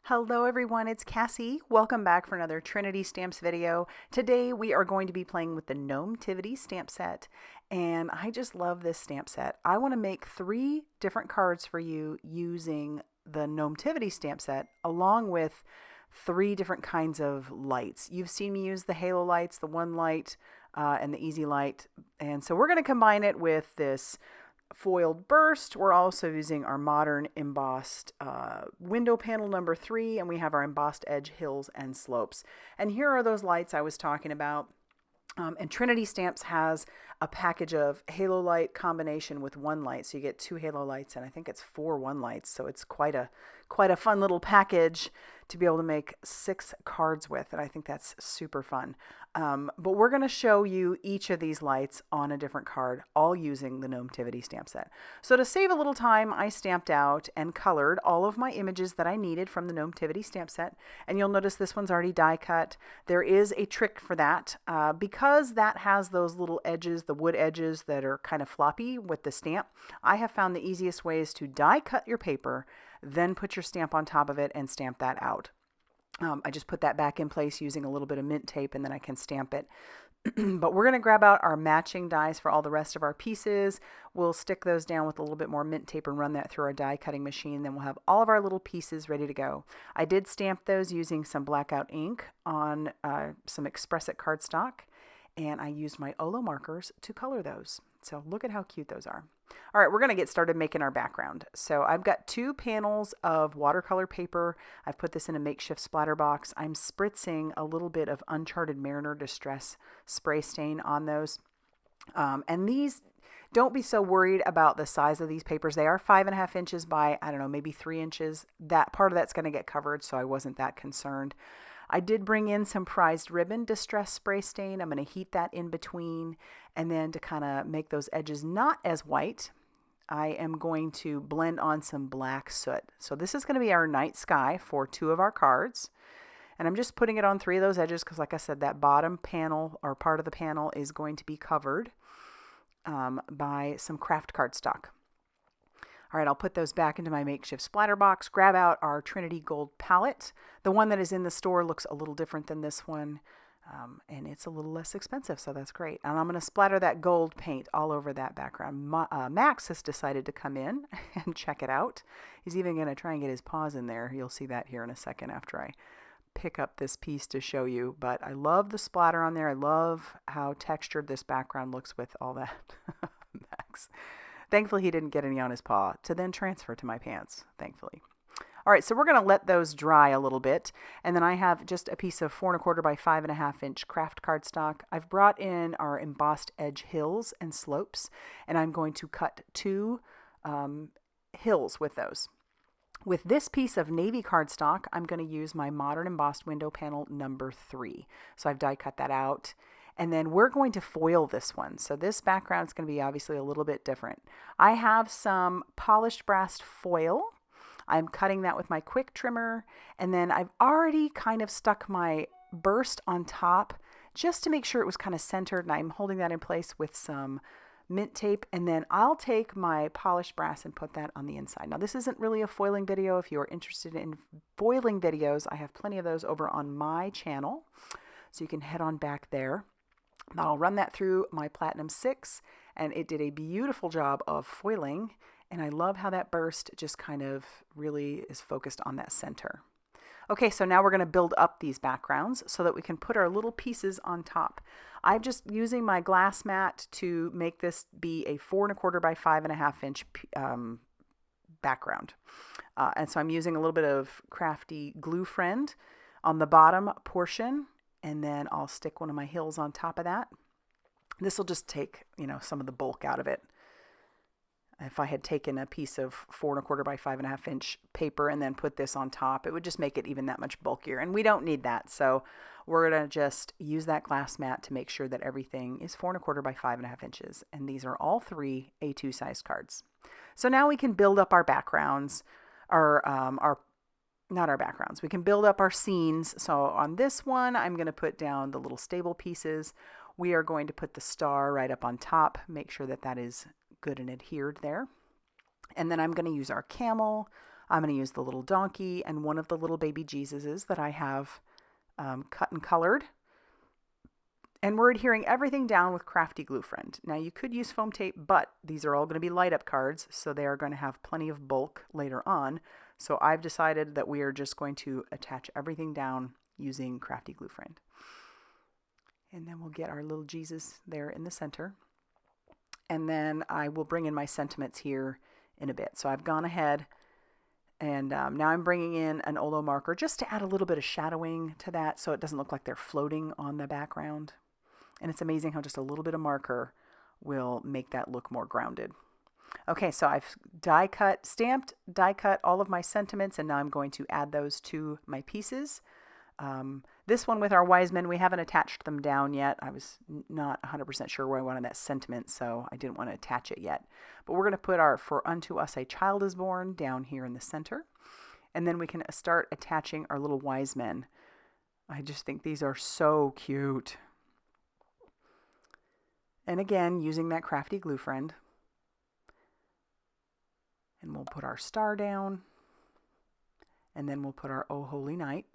Hello everyone, it's Cassie. Welcome back for another Trinity Stamps video. Today we are going to be playing with the Gnometivity stamp set, and I just love this stamp set. I want to make 3 different cards for you using the Gnometivity stamp set along with 3 different kinds of lights. You've seen me use the halo lights, the one light, and the easy light, and so we're going to combine it with this foiled burst. We're also using our modern embossed window panel number 3, and we have our embossed edge hills and slopes. And here are those lights I was talking about. And Trinity Stamps has a package of halo light combination with one light, so you get 2 halo lights, and I think it's 4 one lights, so it's quite a fun little package to be able to make 6 cards with, and I think that's super fun. But we're going to show you each of these lights on a different card, all using the Gnometivity stamp set. So to save a little time, I stamped out and colored all of my images that I needed from the Gnometivity stamp set, and you'll notice this one's already die cut. There is a trick for that, because that has those little edges, the wood edges that are kind of floppy with the stamp. I have found the easiest way is to die cut your paper, then put your stamp on top of it and stamp that out. I just put that back in place using a little bit of mint tape, and then I can stamp it. But we're going to grab out our matching dies for all the rest of our pieces. We'll stick those down with a little bit more mint tape and run that through our die cutting machine. Then we'll have all of our little pieces ready to go. I did stamp those using some blackout ink on some Express It cardstock, and I used my Olo markers to color those. So look at how cute those are. All right, we're going to get started making our background. So I've got 2 panels of watercolor paper. I've put this in a makeshift splatter box. I'm spritzing a little bit of Uncharted Mariner Distress spray stain on those. And these, don't be so worried about the size of these papers. They are 5.5 inches by, I don't know, maybe 3 inches. That part of that's going to get covered, so I wasn't that concerned. I did bring in some Prized Ribbon Distress spray stain. I'm going to heat that in between, and then to kind of make those edges not as white, I am going to blend on some black soot. So this is going to be our night sky for 2 of our cards, and I'm just putting it on 3 of those edges because, like I said, that bottom panel or part of the panel is going to be covered by some craft cardstock. All right, I'll put those back into my makeshift splatter box, grab out our Trinity Gold palette. The one that is in the store looks a little different than this one, and it's a little less expensive, so that's great. And I'm going to splatter that gold paint all over that background. Max has decided to come in and check it out. He's even going to try and get his paws in there. You'll see that here in a second after I pick up this piece to show you. But I love the splatter on there. I love how textured this background looks with all that. Max. Thankfully, he didn't get any on his paw to then transfer to my pants, thankfully. All right, so we're going to let those dry a little bit. And then I have just a piece of 4 1/4 by 5.5 inch craft cardstock. I've brought in our embossed edge hills and slopes, and I'm going to cut 2 hills with those. With this piece of navy cardstock, I'm going to use my modern embossed window panel number 3. So I've die cut that out. And then we're going to foil this one. So this background is going to be obviously a little bit different. I have some polished brass foil. I'm cutting that with my quick trimmer. And then I've already kind of stuck my burst on top just to make sure it was kind of centered. And I'm holding that in place with some mint tape. And then I'll take my polished brass and put that on the inside. Now this isn't really a foiling video. If you're interested in foiling videos, I have plenty of those over on my channel. So you can head on back there. Now I'll run that through my Platinum 6, and it did a beautiful job of foiling, and I love how that burst just kind of really is focused on that center. Okay, so now we're going to build up these backgrounds so that we can put our little pieces on top. I'm just using my glass mat to make this be a 4 1/4 by 5.5 inch background. And so I'm using a little bit of Crafty Gluefriend on the bottom portion, and then I'll stick one of my hills on top of that. This will just take, some of the bulk out of it. If I had taken a piece of 4 1/4 by 5.5 inch paper and then put this on top, it would just make it even that much bulkier. And we don't need that. So we're going to just use that glass mat to make sure that everything is 4 1/4 by 5.5 inches. And these are all 3 A2 size cards. So now we can build up our backgrounds, not our backgrounds. We can build up our scenes. So on this one, I'm going to put down the little stable pieces. We are going to put the star right up on top. Make sure that that is good and adhered there. And then I'm going to use our camel, I'm going to use the little donkey and one of the little baby Jesuses that I have cut and colored. And we're adhering everything down with Crafty Gluefriend. Now you could use foam tape, but these are all going to be light up cards, so they are going to have plenty of bulk later on. So I've decided that we are just going to attach everything down using Crafty Gluefriend. And then we'll get our little Jesus there in the center. And then I will bring in my sentiments here in a bit. So I've gone ahead and now I'm bringing in an Olo marker just to add a little bit of shadowing to that so it doesn't look like they're floating on the background. And it's amazing how just a little bit of marker will make that look more grounded. Okay, so I've stamped, die cut all of my sentiments, and now I'm going to add those to my pieces. This one with our wise men, we haven't attached them down yet. I was not 100% sure where I wanted that sentiment, so I didn't want to attach it yet. But we're going to put our "For unto us a child is born" down here in the center. And then we can start attaching our little wise men. I just think these are so cute. And again, using that Crafty Gluefriend. And we'll put our star down. And then we'll put our "O Holy Night."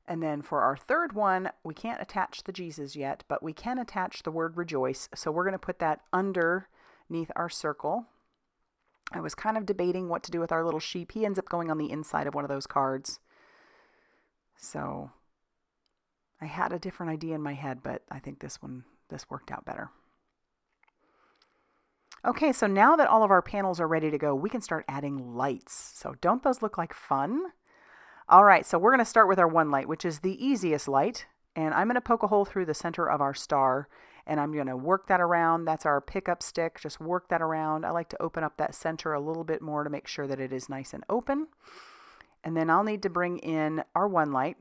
And then for our third one, we can't attach the Jesus yet, but we can attach the word "rejoice." So we're going to put that underneath our circle. I was kind of debating what to do with our little sheep. He ends up going on the inside of one of those cards. So I had a different idea in my head, but I think this worked out better. Okay, so now that all of our panels are ready to go, we can start adding lights. So don't those look like fun? All right, so we're going to start with our one light, which is the easiest light. And I'm going to poke a hole through the center of our star, and I'm going to work that around. That's our pickup stick. Just work that around. I like to open up that center a little bit more to make sure that it is nice and open. And then I'll need to bring in our one light.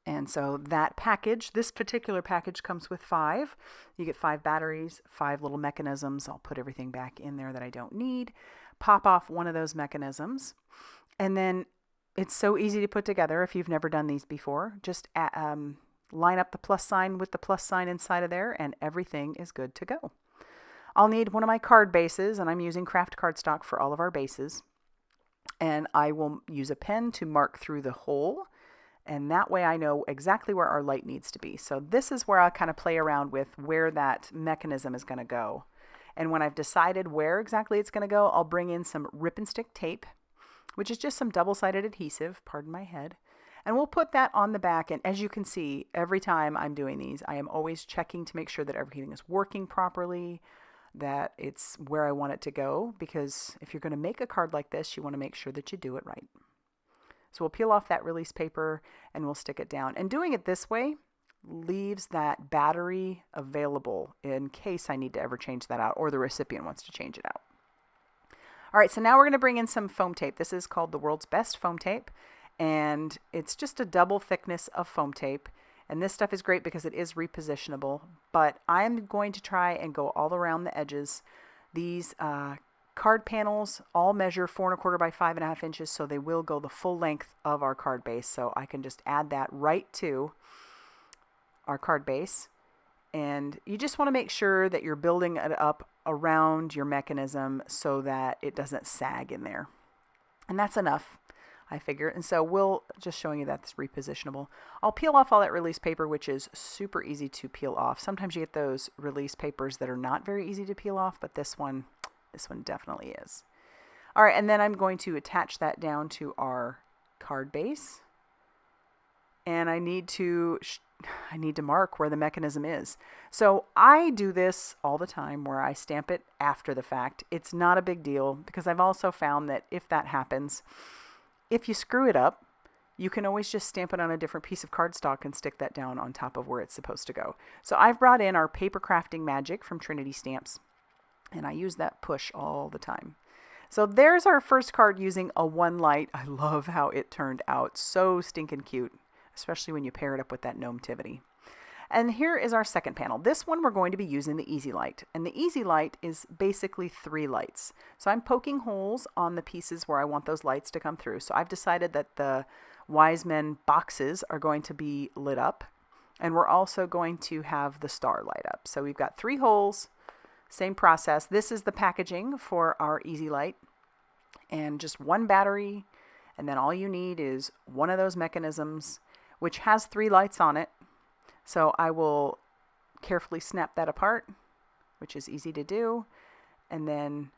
And so that package, this particular package comes with 5. You get 5 batteries, 5 little mechanisms. I'll put everything back in there that I don't need. Pop off one of those mechanisms. And then it's so easy to put together if you've never done these before. Just line up the plus sign with the plus sign inside of there, and everything is good to go. I'll need one of my card bases, and I'm using craft cardstock for all of our bases. And I will use a pen to mark through the hole. And that way I know exactly where our light needs to be. So this is where I'll kind of play around with where that mechanism is going to go. And when I've decided where exactly it's going to go, I'll bring in some rip and stick tape, which is just some double-sided adhesive, pardon my head. And we'll put that on the back. And as you can see, every time I'm doing these, I am always checking to make sure that everything is working properly, that it's where I want it to go. Because if you're going to make a card like this, you want to make sure that you do it right. So we'll peel off that release paper and we'll stick it down. And doing it this way leaves that battery available in case I need to ever change that out or the recipient wants to change it out. All right, so now we're going to bring in some foam tape. This is called the world's best foam tape, and it's just a double thickness of foam tape. And this stuff is great because it is repositionable, but I'm going to try and go all around the edges. These card panels all measure 4 1/4 by 5.5 inches, so they will go the full length of our card base. So I can just add that right to our card base. And you just want to make sure that you're building it up around your mechanism so that it doesn't sag in there. And that's enough, I figure. And so we'll just showing you that's repositionable. I'll peel off all that release paper, which is super easy to peel off. Sometimes you get those release papers that are not very easy to peel off, but this one definitely is. All right, and then I'm going to attach that down to our card base. And I need to mark where the mechanism is. So I do this all the time where I stamp it after the fact. It's not a big deal because I've also found that if that happens, if you screw it up, you can always just stamp it on a different piece of cardstock and stick that down on top of where it's supposed to go. So I've brought in our Papercrafting magic from Trinity Stamps, and I use that push all the time. So there's our first card using a one light. I love how it turned out. So stinking cute, especially when you pair it up with that Gnometivity. And here is our second panel. This one we're going to be using the Easy Light. And the Easy Light is basically 3 lights. So I'm poking holes on the pieces where I want those lights to come through. So I've decided that the Wise Men boxes are going to be lit up. And we're also going to have the star light up. So we've got 3 holes Same process. This is the packaging for our Easy Light, and just one battery, and then all you need is one of those mechanisms, which has 3 lights on it. So I will carefully snap that apart, which is easy to do, and then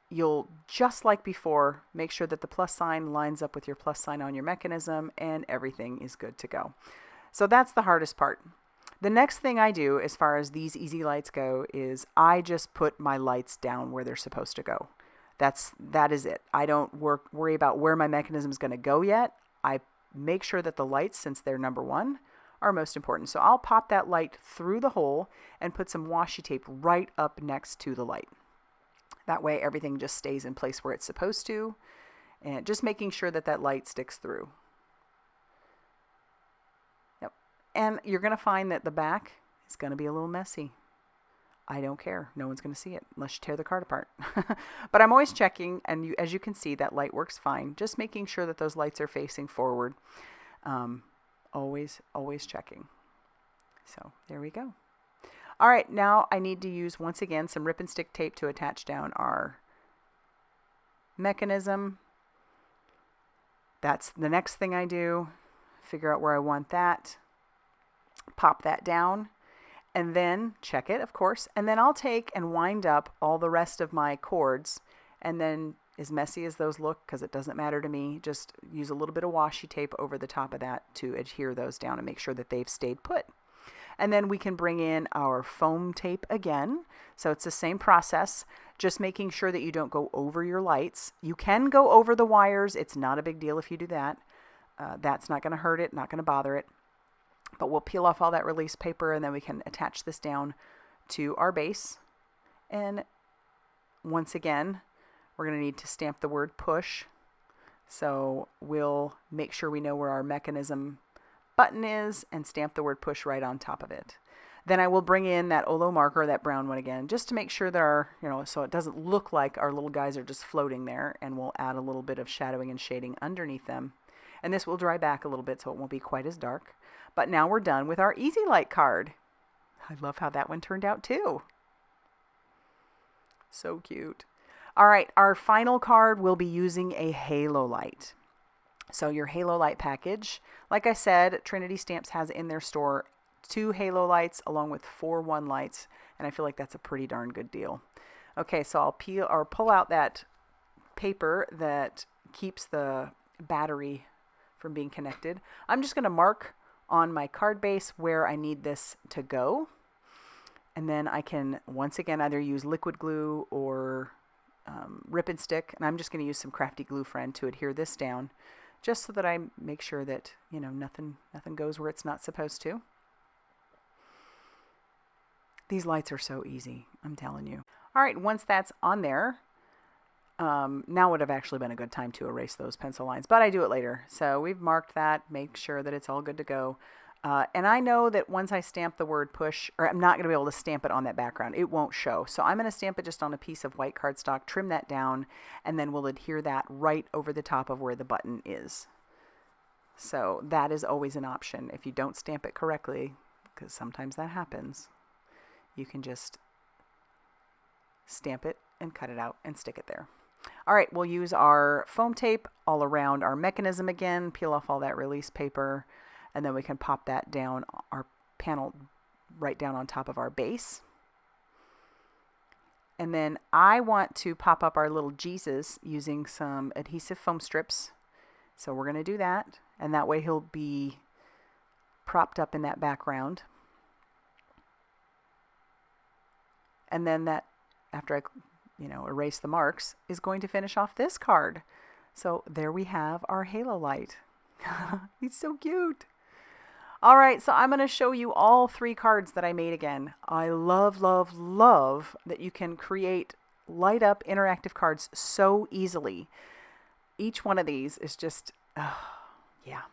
you'll, just like before, make sure that the plus sign lines up with your plus sign on your mechanism, and everything is good to go. So that's the hardest part. The next thing I do as far as these Easy Lights go is I just put my lights down where they're supposed to go. That is it. I don't worry about where my mechanism is going to go yet. I make sure that the lights, since they're number 1, are most important. So I'll pop that light through the hole and put some washi tape right up next to the light. That way everything just stays in place where it's supposed to, and just making sure that that light sticks through. Yep. And you're going to find that the back is going to be a little messy. I don't care. No one's going to see it unless you tear the card apart. But I'm always checking, and as you can see, that light works fine. Just making sure that those lights are facing forward. Always checking. So there we go. All right, now I need to use, once again, some rip and stick tape to attach down our mechanism. That's the next thing I do. Figure out where I want that. Pop that down. And then check it, of course. And then I'll take and wind up all the rest of my cords. And then, as messy as those look, because it doesn't matter to me, just use a little bit of washi tape over the top of that to adhere those down and make sure that they've stayed put. And then we can bring in our foam tape again. So it's the same process, just making sure that you don't go over your lights. You can go over the wires. It's not a big deal if you do that. That's not going to hurt it, not going to bother it. But we'll peel off all that release paper, and then we can attach this down to our base. And once again, we're going to need to stamp the word push. So we'll make sure we know where our mechanism button is and stamp the word push right on top of it. Then I will bring in that Olo marker, that brown one again, just to make sure that our, so it doesn't look like our little guys are just floating there, and we'll add a little bit of shadowing and shading underneath them. And this will dry back a little bit so it won't be quite as dark. But now we're done with our Easy Light card. I love how that one turned out too. So cute. All right, our final card will be using a halo light. So your halo light package, like I said, Trinity Stamps has in their store 2 halo lights along with 4 1 lights, and I feel like that's a pretty darn good deal. Okay, so I'll pull out that paper that keeps the battery from being connected. I'm just going to mark on my card base where I need this to go, and then I can once again either use liquid glue or rip and stick, and I'm just going to use some Crafty Gluefriend to adhere this down, just so that I make sure that, nothing goes where it's not supposed to. These lights are so easy, I'm telling you. All right, once that's on there, now would have actually been a good time to erase those pencil lines, but I do it later. So we've marked that, make sure that it's all good to go. And I know that once I stamp the word push, or I'm not going to be able to stamp it on that background, it won't show. So I'm going to stamp it just on a piece of white cardstock, trim that down, and then we'll adhere that right over the top of where the button is. So that is always an option. If you don't stamp it correctly, because sometimes that happens, you can just stamp it and cut it out and stick it there. All right, we'll use our foam tape all around our mechanism again, peel off all that release paper, and then we can pop that down, our panel right down on top of our base. And then I want to pop up our little Jesus using some adhesive foam strips. So we're going to do that, and that way he'll be propped up in that background. And then that, after I erase the marks, is going to finish off this card. So there we have our halo light. He's so cute. All right, so I'm going to show you all 3 cards that I made again. I love, love, love that you can create light up interactive cards so easily. Each one of these is just, yeah.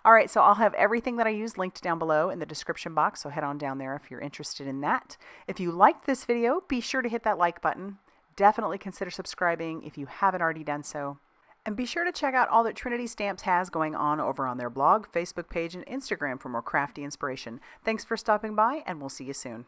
All right, so I'll have everything that I used linked down below in the description box, so head on down there if you're interested in that. If you liked this video, be sure to hit that like button. Definitely consider subscribing if you haven't already done so. And be sure to check out all that Trinity Stamps has going on over on their blog, Facebook page, and Instagram for more crafty inspiration. Thanks for stopping by, and we'll see you soon.